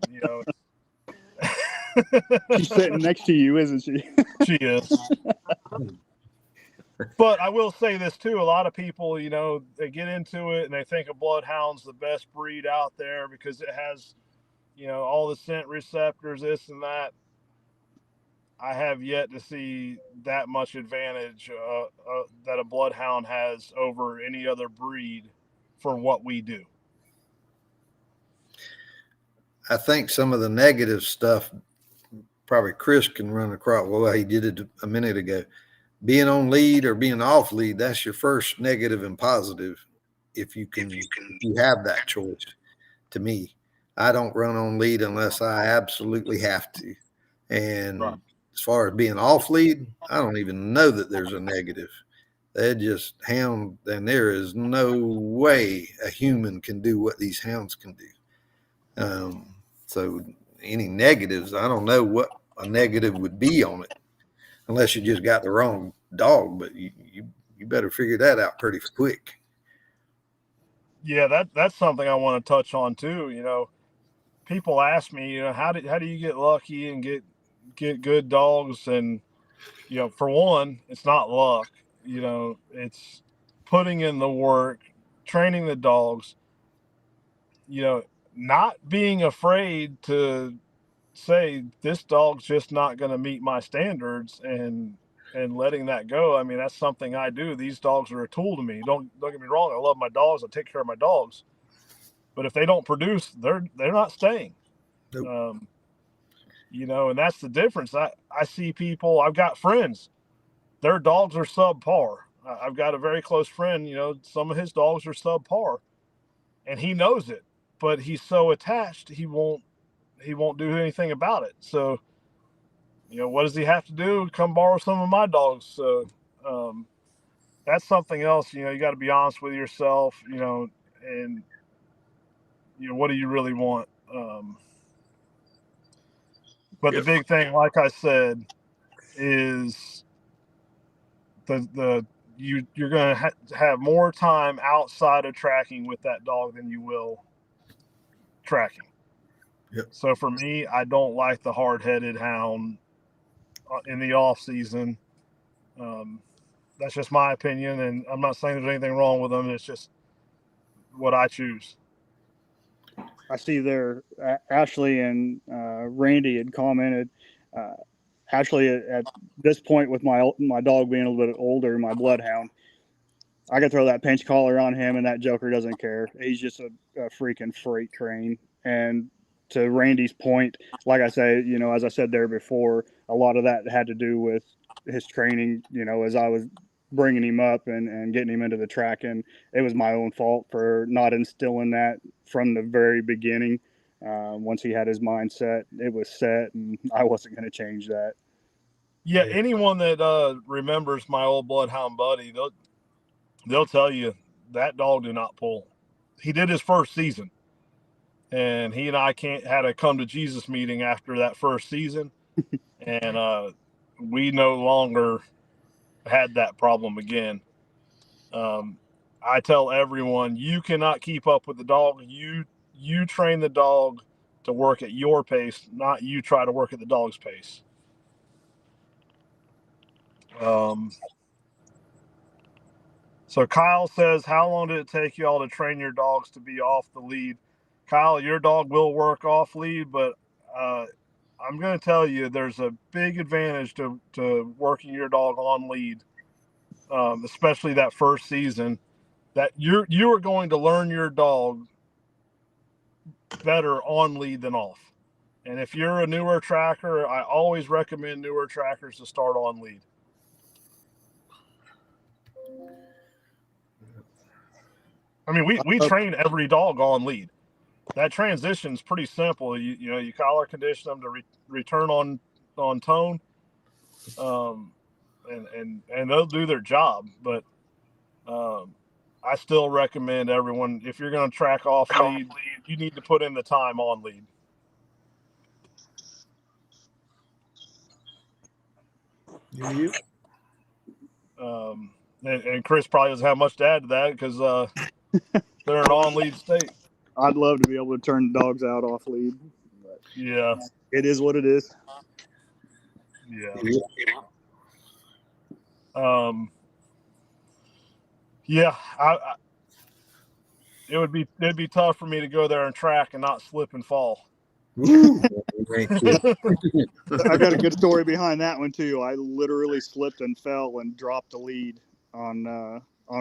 She's sitting next to you, isn't she? She is. But I will say this too: a lot of people, they get into it and they think a bloodhound's the best breed out there because it has, all the scent receptors, this and that. I have yet to see that much advantage that a bloodhound has over any other breed for what we do. I think some of the negative stuff, probably Chris can run across. Well, he did it a minute ago. Being on lead or being off lead, that's your first negative and positive. If you have that choice. To me, I don't run on lead unless I absolutely have to. And right. As far as being off lead, I don't even know that there's a negative. They just hound, and there is no way a human can do what these hounds can do. So any negatives, I don't know what a negative would be on it, unless you just got the wrong dog. But you better figure that out pretty quick. Yeah, that's something I want to touch on too. People ask me, how do you get lucky and get good dogs? And for one, it's not luck. It's putting in the work, training the dogs, not being afraid to say this dog's just not going to meet my standards and letting that go. I mean, that's something I do. These dogs are a tool to me. Don't get me wrong. I love my dogs. I take care of my dogs, but if they don't produce, they're not staying. Nope. And that's the difference. I see people, I've got friends, their dogs are subpar. I've got a very close friend, some of his dogs are subpar and he knows it, but he's so attached, he won't do anything about it. So, what does he have to do? Come borrow some of my dogs. So, that's something else, you got to be honest with yourself, and, what do you really want? But the big thing, like I said, is you're going to have more time outside of tracking with that dog than you will tracking. Yep. So for me, I don't like the hard-headed hound in the off season. That's just my opinion, and I'm not saying there's anything wrong with them. It's just what I choose. I see there, Ashley and Randy had commented. Ashley, at this point, with my dog being a little bit older, my bloodhound, I could throw that pinch collar on him, and that joker doesn't care. He's just a freaking freight train. And to Randy's point, like I say, as I said there before, a lot of that had to do with his training. As I was bringing him up and getting him into the track, and it was my own fault for not instilling that from the very beginning. Once he had his mindset, it was set, and I wasn't going to change that. Yeah, anyone that remembers my old bloodhound buddy, they'll tell you that dog did not pull. He did his first season, and he and I had a come to Jesus meeting after that first season, and we no longer had that problem again. I tell everyone, you cannot keep up with the dog. You train the dog to work at your pace, not you try to work at the dog's pace. So Kyle says, how long did it take you all to train your dogs to be off the lead? Kyle, your dog will work off lead, but I'm going to tell you there's a big advantage to working your dog on lead, especially that first season, that you are going to learn your dog better on lead than off. And if you're a newer tracker, I always recommend newer trackers to start on lead. I mean, we train every dog on lead. That transition is pretty simple. You collar condition them to return on tone, and they'll do their job. But I still recommend everyone, if you're going to track off lead, you need to put in the time on lead. You. And Chris probably doesn't have much to add to that because they're an on-lead state. I'd love to be able to turn dogs out off lead. But yeah, it is what it is. Yeah. Yeah, it'd be tough for me to go there and track and not slip and fall. I got a good story behind that one too. I literally slipped and fell and dropped the lead on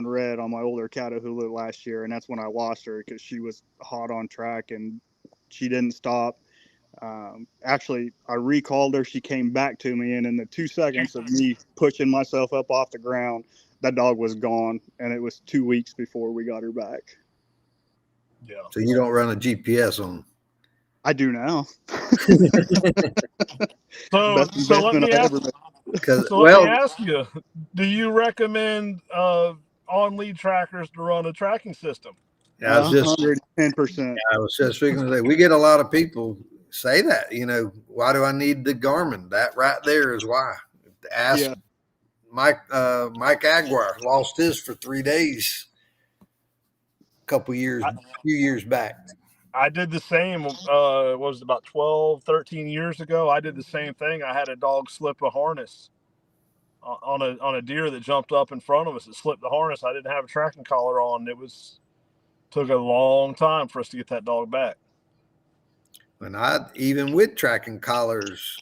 Red on my older Catahoula last year, and that's when I lost her because she was hot on track and she didn't stop. Actually, I recalled her. She came back to me, and in the 2 seconds of me pushing myself up off the ground, that dog was gone, and it was 2 weeks before we got her back. Yeah. So you don't run a GPS on them? I do now. so let me ask you, do you recommend on-lead trackers to run a tracking system? Yeah, I was just 110%. I was just figuring to say, we get a lot of people say that, why do I need the Garmin? That right there is why. Ask Mike Aguirre, lost his for 3 days a few years back. I did the same, was it about 12, 13 years ago? I did the same thing. I had a dog slip a harness on a deer that jumped up in front of us. It slipped the harness. I didn't have a tracking collar on. Took a long time for us to get that dog back. And even with tracking collars,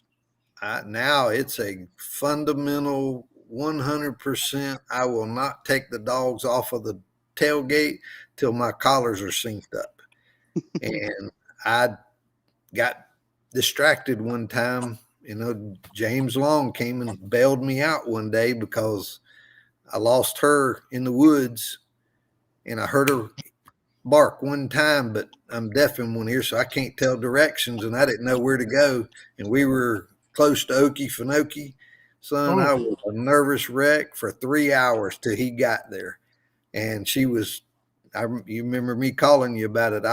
now it's a fundamental 100%. I will not take the dogs off of the tailgate till my collars are synced up. And I got distracted one time. James Long came and bailed me out one day because I lost her in the woods, and I heard her bark one time, but I'm deaf in one ear, so I can't tell directions, and I didn't know where to go. And we were close to Okefenokee. Son, I was a nervous wreck for 3 hours till he got there. And you remember me calling you about it.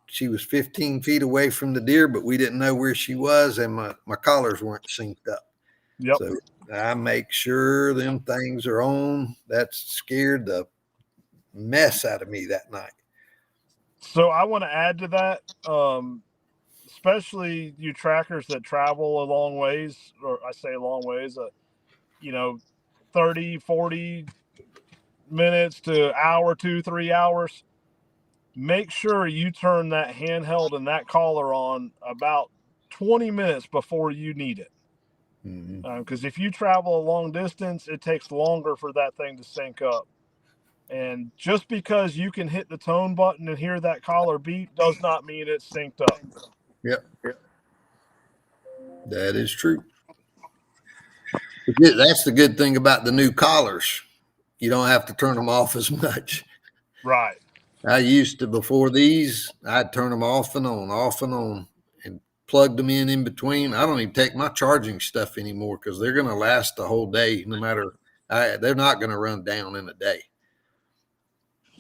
She was 15 feet away from the deer, but we didn't know where she was, and my collars weren't synced up. Yep. So I make sure them things are on. That scared the mess out of me that night. So I want to add to that, especially you trackers that travel a long ways, or I say a long ways, 30, 40 minutes to hour, 2, 3 hours, make sure you turn that handheld and that collar on about 20 minutes before you need it. Because if you travel a long distance, it takes longer for that thing to sync up. And just because you can hit the tone button and hear that collar beep does not mean it's synced up. Yep. That is true. That's the good thing about the new collars. You don't have to turn them off as much. Right. I used to, before these, I'd turn them off and on, and plug them in between. I don't even take my charging stuff anymore because they're going to last the whole day, no matter. They're not going to run down in a day.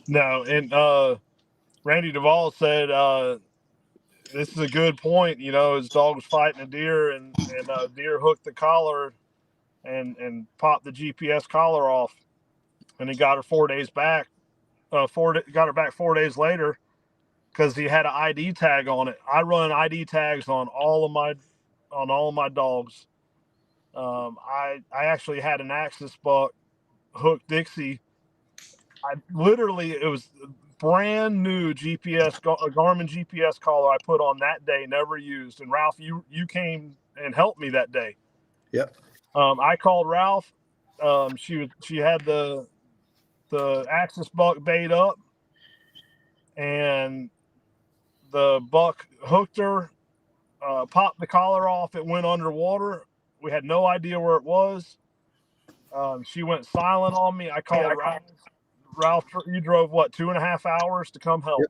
No, and Randy Duvall said this is a good point. You know, his dog was fighting a deer, and deer hooked the collar and popped the GPS collar off, and he got her 4 days back. Got her back 4 days later because he had an ID tag on it. I run ID tags on all of my dogs. I actually had an Axis buck hook Dixie. It was brand new GPS, a Garmin GPS collar I put on that day, never used. And Ralph, you came and helped me that day. Yep. I called Ralph. She had the Axis buck bait up, and the buck hooked her, popped the collar off. It went underwater. We had no idea where it was. She went silent on me. I called Ralph. Ralph, you drove what, 2.5 hours to come help?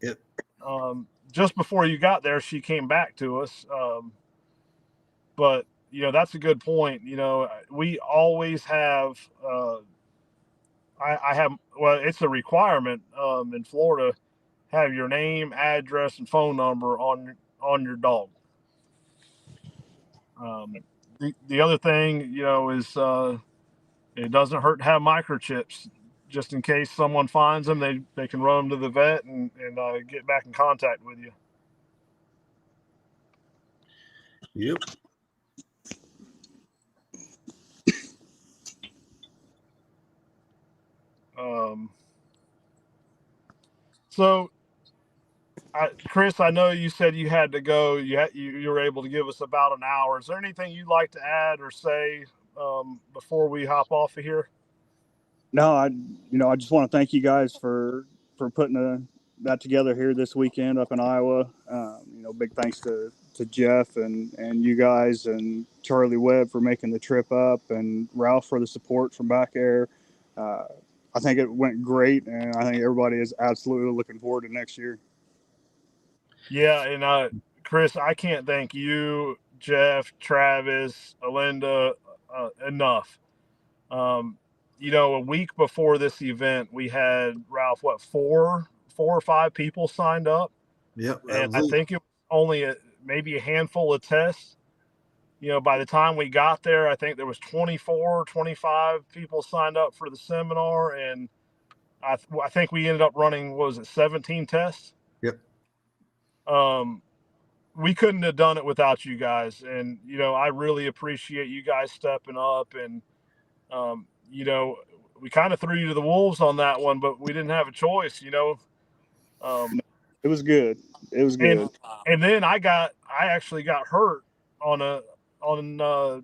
Yep. Just before you got there, she came back to us. But you know, that's a good point. You know, we always have. I have. Well, it's a requirement in Florida. Have your name, address, and phone number on your dog. The other thing, you know, is it doesn't hurt to have microchips, just in case someone finds them. They can run them to the vet and get back in contact with you. Yep. So, Chris, I know you said you had to go. You were able to give us about an hour. Is there anything you'd like to add or say before we hop off of here? No, I just want to thank you guys for putting that together here this weekend up in Iowa. Big thanks to Jeff and you guys and Charlie Webb for making the trip up, and Ralph for the support from back there. I think it went great, and I think everybody is absolutely looking forward to next year. Yeah, and Chris, I can't thank you, Jeff, Travis, Alinda enough. A week before this event, we had, Ralph, what, four or five people signed up? Yep. And I think it was only maybe a handful of tests. You know, by the time we got there, I think there was 24, 25 people signed up for the seminar. And I think we ended up running, 17 tests? Yep. We couldn't have done it without you guys. And, you know, I really appreciate you guys stepping up. And, we kind of threw you to the wolves on that one, but we didn't have a choice, you know. It was good. It was good. And then I actually got hurt on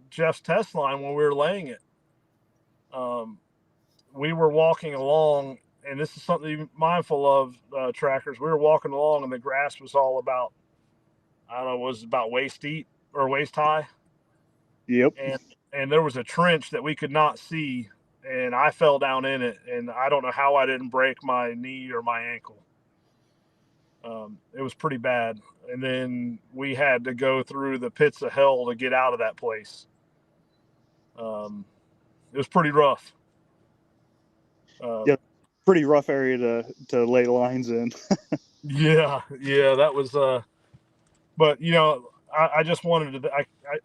Jeff's test line when we were laying it. We were walking along, and this is something to be mindful of, trackers. We were walking along, and the grass was all about, I don't know, was about waist deep or waist high. Yep. And there was a trench that we could not see, and I fell down in it, and I don't know how I didn't break my knee or my ankle. It was pretty bad. And then we had to go through the pits of hell to get out of that place. It was pretty rough. Yeah, pretty rough area to lay lines in. yeah, that was. But you know, I just wanted to.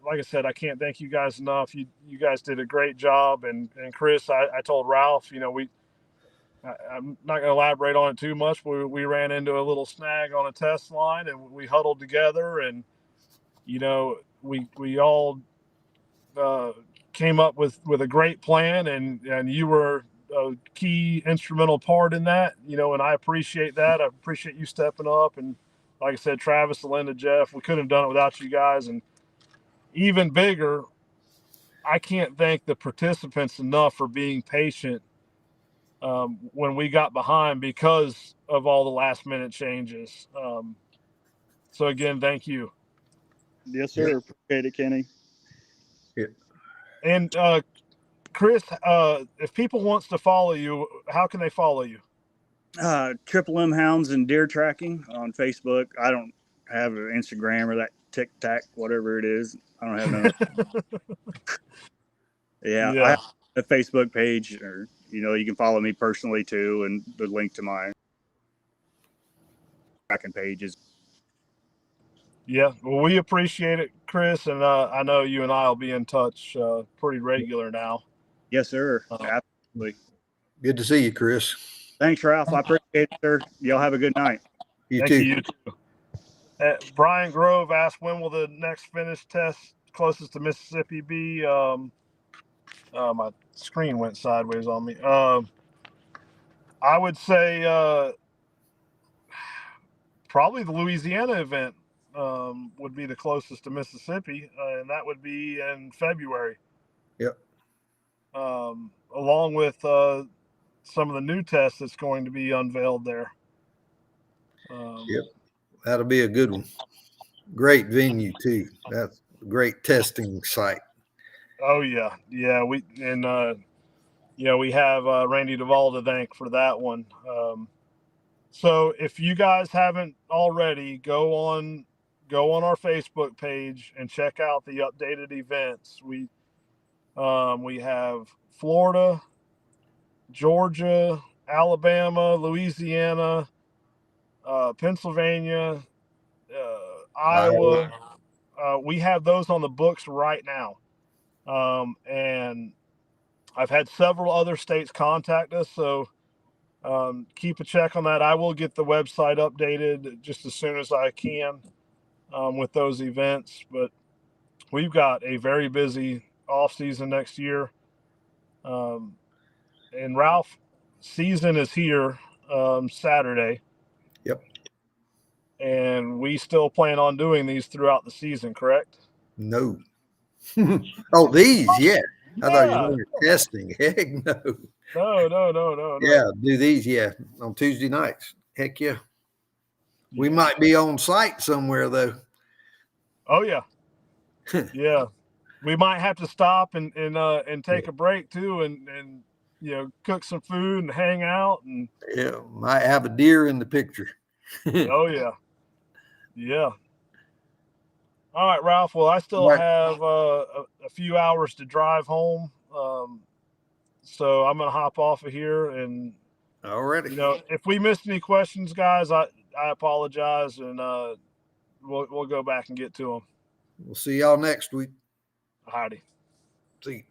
Like I said, I can't thank you guys enough. You guys did a great job, and Chris, I told Ralph, you know, I'm not going to elaborate on it too much, but we ran into a little snag on a test line, and we huddled together, and you know, we all came up with a great plan, and you were a key instrumental part in that, and I appreciate that. I appreciate you stepping up. And like I said, Travis, Linda, Jeff, we couldn't have done it without you guys. And even bigger, I can't thank the participants enough for being patient when we got behind because of all the last minute changes. So again, thank you. Yes, sir. Appreciate it, Kenny. Yeah. And Chris, if people wants to follow you, how can they follow you? Triple M Hounds and Deer Tracking on Facebook. I don't have an Instagram or that TikTok, whatever it is. I don't have none. Yeah, I have a Facebook page, or you can follow me personally too, and the link to my tracking pages. Yeah, well, we appreciate it, Chris, and I know you and I will be in touch pretty regular now. Yes, sir. Absolutely. Good to see you, Chris. Thanks, Ralph. I appreciate it, sir. Y'all have a good night. You too. You too. Brian Grove asked, when will the next finish test closest to Mississippi be? My screen went sideways on me. I would say probably the Louisiana event would be the closest to Mississippi, and that would be in February. Yep. Along with some of the new tests that's going to be unveiled there. Yep. That'll be a good one. Great venue too. That's a great testing site. Oh yeah. Yeah. We have Randy Duvall to thank for that one. So if you guys haven't already, go on our Facebook page and check out the updated events. We have Florida, Georgia, Alabama, Louisiana, Pennsylvania, Iowa. We have those on the books right now. And I've had several other states contact us. So keep a check on that. I will get the website updated just as soon as I can with those events. But we've got a very busy off season next year. And Ralph, season is here Saturday. Yep. And we still plan on doing these throughout the season, correct? No. Oh, these, yeah. I thought you were testing. Heck no. No. Yeah, do these, on Tuesday nights. Heck yeah. We might be on site somewhere though. Oh yeah. Yeah. We might have to stop and take a break too, and cook some food and hang out, and might have a deer in the picture. Oh yeah. Yeah. All right, Ralph. Well, I still have a few hours to drive home, so I'm gonna hop off of here. And already, if we missed any questions, guys, I apologize, and we'll go back and get to them. We'll see y'all next week. Howdy. See you.